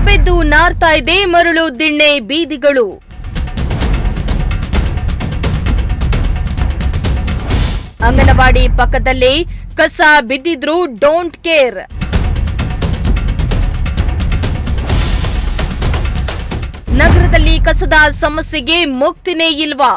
ಗಬ್ಬೆದ್ದು ನಾರ್ತಾ ಇದೆ ಮರಳು ದಿಣ್ಣೆ ಬೀದಿಗಳು. ಅಂಗನವಾಡಿ ಪಕ್ಕದಲ್ಲೇ ಕಸ ಬಿದ್ದಿದ್ರು ಡೋಂಟ್ ಕೇರ್. ನಗರದಲ್ಲಿ ಕಸದ ಸಮಸ್ಯೆಗೆ ಮುಕ್ತಿನೇ ಇಲ್ವಾ?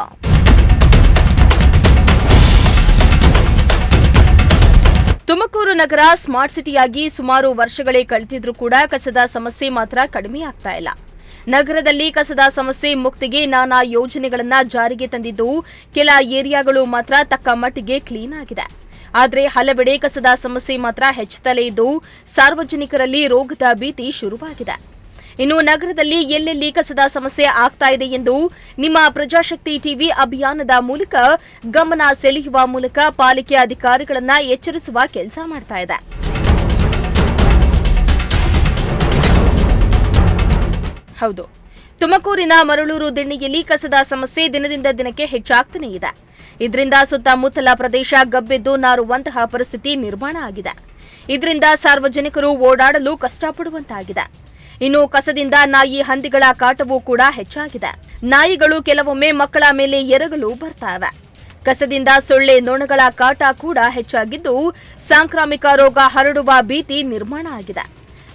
ತುಮಕೂರು ನಗರ ಸ್ಮಾರ್ಟ್ ಸಿಟಿಯಾಗಿ ಸುಮಾರು ವರ್ಷಗಳೇ ಕಳೆದಿದ್ರೂ ಕೂಡ ಕಸದ ಸಮಸ್ಯೆ ಮಾತ್ರ ಕಡಿಮೆಯಾಗ್ತಾ ಇಲ್ಲ. ನಗರದಲ್ಲಿ ಕಸದ ಸಮಸ್ಯೆ ಮುಕ್ತಿಗೆ ನಾನಾ ಯೋಜನೆಗಳನ್ನ ಜಾರಿಗೆ ತಂದಿದ್ದು ಕೆಲ ಏರಿಯಾಗಳು ಮಾತ್ರ ತಕ್ಕ ಮಟ್ಟಿಗೆ ಕ್ಲೀನ್ ಆಗಿದೆ. ಆದರೆ ಹಲವೆಡೆ ಕಸದ ಸಮಸ್ಯೆ ಮಾತ್ರ ಹೆಚ್ಚುತ್ತಲೇ ಇದ್ದು ಸಾರ್ವಜನಿಕರಲ್ಲಿ ರೋಗದ ಭೀತಿ ಶುರುವಾಗಿದೆ. ಇನ್ನು ನಗರದಲ್ಲಿ ಎಲ್ಲೆಲ್ಲಿ ಕಸದ ಸಮಸ್ಯೆ ಆಗ್ತಾ ಇದೆ ಎಂದು ನಿಮ್ಮ ಪ್ರಜಾಶಕ್ತಿ ಟಿವಿ ಅಭಿಯಾನದ ಮೂಲಕ ಗಮನ ಸೆಳೆಯುವ ಮೂಲಕ ಪಾಲಿಕೆ ಅಧಿಕಾರಿಗಳನ್ನ ಎಚ್ಚರಿಸುವ ಕೆಲಸ ಮಾಡ್ತಾ ಇದೆ. ಹೌದು, ತುಮಕೂರಿನ ಮರಳೂರು ದಿಣ್ಣೆಯಲ್ಲಿ ಕಸದ ಸಮಸ್ಯೆ ದಿನದಿಂದ ದಿನಕ್ಕೆ ಹೆಚ್ಚಾಗ್ತಾನೇ ಇದೆ. ಇದರಿಂದ ಸುತ್ತಮುತ್ತಲ ಪ್ರದೇಶ ಗಬ್ಬೆದ್ದು ನಾರುವಂತಹ ಪರಿಸ್ಥಿತಿ ನಿರ್ಮಾಣ ಆಗಿದೆ. ಇದರಿಂದ ಸಾರ್ವಜನಿಕರು ಓಡಾಡಲು ಕಷ್ಟಪಡುವಂತಾಗಿದೆ. ಇನ್ನು ಕಸದಿಂದ ನಾಯಿ ಹಂದಿಗಳ ಕಾಟವೂ ಕೂಡ ಹೆಚ್ಚಾಗಿದೆ. ನಾಯಿಗಳು ಕೆಲವೊಮ್ಮೆ ಮಕ್ಕಳ ಮೇಲೆ ಎರಗಲು ಬರ್ತಾವೆ. ಕಸದಿಂದ ಸೊಳ್ಳೆ ನೊಣಗಳ ಕಾಟ ಕೂಡ ಹೆಚ್ಚಾಗಿದ್ದು ಸಾಂಕ್ರಾಮಿಕ ರೋಗ ಹರಡುವ ಭೀತಿ ನಿರ್ಮಾಣ ಆಗಿದೆ.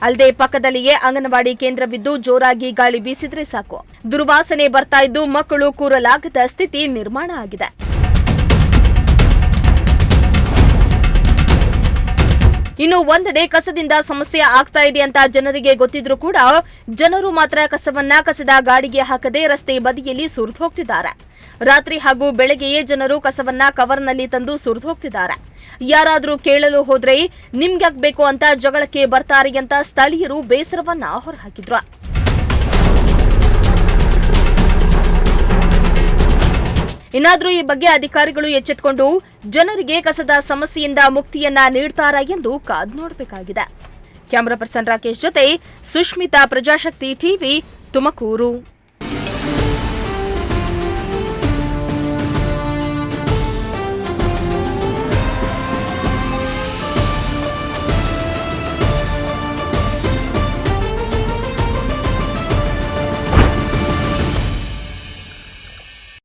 ಅಲ್ಲದೆ ಪಕ್ಕದಲ್ಲಿಯೇ ಅಂಗನವಾಡಿ ಕೇಂದ್ರವಿದ್ದು ಜೋರಾಗಿ ಗಾಳಿ ಬೀಸಿದ್ರೆ ಸಾಕು ದುರ್ವಾಸನೆ ಬರ್ತಾ ಇದ್ದು ಮಕ್ಕಳು ಕೂರಲಾಗದ ಸ್ಥಿತಿ ನಿರ್ಮಾಣ ಆಗಿದೆ. ಇನ್ನು ಒಂದೆಡೆ ಕಸದಿಂದ ಸಮಸ್ಯೆ ಆಗ್ತಾ ಇದೆ ಅಂತ ಜನರಿಗೆ ಗೊತ್ತಿದ್ರೂ ಕೂಡ ಜನರು ಮಾತ್ರ ಕಸವನ್ನ ಕಸದ ಗಾಡಿಗೆ ಹಾಕದೆ ರಸ್ತೆ ಬದಿಯಲ್ಲಿ ಸುರಿದು ಹೋಗ್ತಿದ್ದಾರೆ. ರಾತ್ರಿ ಹಾಗೂ ಬೆಳಗ್ಗೆಯೇ ಜನರು ಕಸವನ್ನ ಕವರ್ನಲ್ಲಿ ತಂದು ಸುರಿದು ಹೋಗ್ತಿದ್ದಾರೆ. ಯಾರಾದ್ರೂ ಕೇಳಲು ಹೋದ್ರೆ ನಿಮ್ಗ್ಯಾಕ್ ಬೇಕು ಅಂತ ಜಗಳಕ್ಕೆ ಬರ್ತಾರೆ ಅಂತ ಸ್ಥಳೀಯರು ಬೇಸರವನ್ನ ಹೊರಹಾಕಿದ್ರು. ಇನ್ನಾದ್ರೂ ಈ ಬಗ್ಗೆ ಅಧಿಕಾರಿಗಳು ಎಚ್ಚೆತ್ತುಕೊಂಡು ಜನರಿಗೆ ಕಸದ ಸಮಸ್ಯೆಯಿಂದ ಮುಕ್ತಿಯನ್ನ ನೀಡ್ತಾರಾ ಎಂದು ಕಾದು ನೋಡಬೇಕಾಗಿದೆ. ಕ್ಯಾಮರಾ ಪರ್ಸನ್ ರಾಕೇಶ್ ಜೊತೆ ಸುಷ್ಮಿತಾ, ಪ್ರಜಾಶಕ್ತಿ ಟಿವಿ, ತುಮಕೂರು.